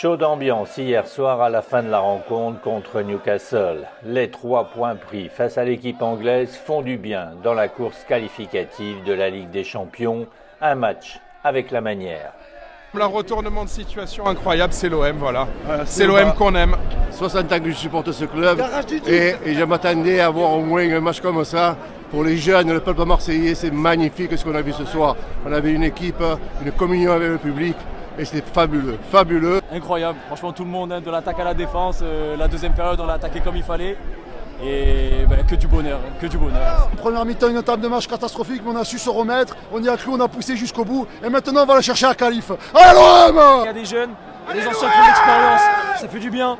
Chaude ambiance hier soir à la fin de la rencontre contre Newcastle. Les 3 points pris face à l'équipe anglaise font du bien dans la course qualificative de la Ligue des Champions. Un match avec la manière. Le retournement de situation incroyable, c'est l'OM, voilà. C'est l'OM qu'on aime. 60 ans que je supporte ce club et je m'attendais à voir au moins un match comme ça. Pour les jeunes, le peuple marseillais, c'est magnifique ce qu'on a vu ce soir. On avait une équipe, une communion avec le public. Et c'était fabuleux, fabuleux. Incroyable, franchement tout le monde, de l'attaque à la défense, la deuxième période on l'a attaqué comme il fallait. Et que du bonheur, que du bonheur. Première mi-temps, une table de match catastrophique, mais on a su se remettre, on y a cru, on a poussé jusqu'au bout. Et maintenant on va aller chercher à Calif. Allez l'OM! Il y a des jeunes, des anciens qui ont l'expérience, ça fait du bien.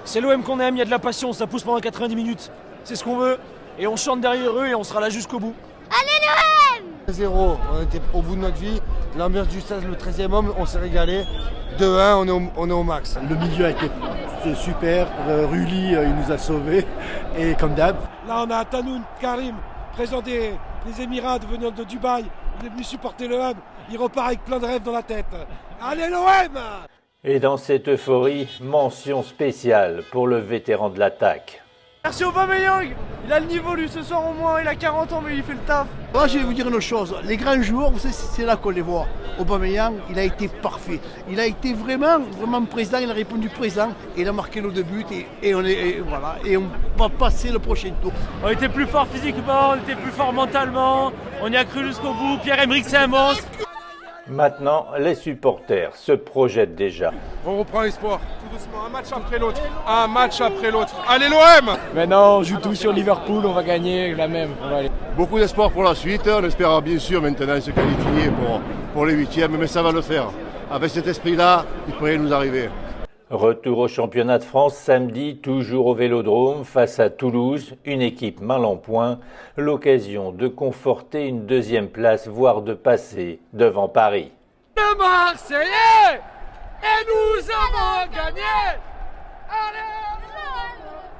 C'est l'OM qu'on aime, il y a de la passion, ça pousse pendant 90 minutes. C'est ce qu'on veut, et on chante derrière eux et on sera là jusqu'au bout. Allez l'OM! 0, on était au bout de notre vie, l'ambiance du stade, le 13e homme, on s'est régalé. 2-1, on est au max. Le milieu a été super, Rulli il nous a sauvés, et comme d'hab. Là on a Tanoun Karim, président des Émirats venant de Dubaï, il est venu supporter l'OM, il repart avec plein de rêves dans la tête. Allez l'OM! Et dans cette euphorie, mention spéciale pour le vétéran de l'attaque. Merci Aubameyang, il a le niveau lui ce soir au moins, il a 40 ans mais il fait le taf. Moi je vais vous dire une chose, les grands joueurs, vous savez, c'est là qu'on les voit. Aubameyang, il a été parfait. Il a été vraiment présent, il a répondu présent et il a marqué nos 2 buts et on va passer le prochain tour. On était plus fort physiquement, on était plus fort mentalement, on y a cru jusqu'au bout, Pierre-Emerick c'est un monstre. Maintenant, les supporters se projettent déjà. On reprend l'espoir, tout doucement, un match après l'autre. Un match après l'autre. Allez l'OM! Maintenant on joue tout sur Liverpool, on va gagner la même. On va aller. Beaucoup d'espoir pour la suite. On espère bien sûr maintenant se qualifier pour les 8e, mais ça va le faire. Avec cet esprit-là, il pourrait nous arriver. Retour au championnat de France samedi, toujours au Vélodrome, face à Toulouse, une équipe mal en point, l'occasion de conforter une 2e place, voire de passer devant Paris. Le Marseillais! Et nous avons gagné! Allez!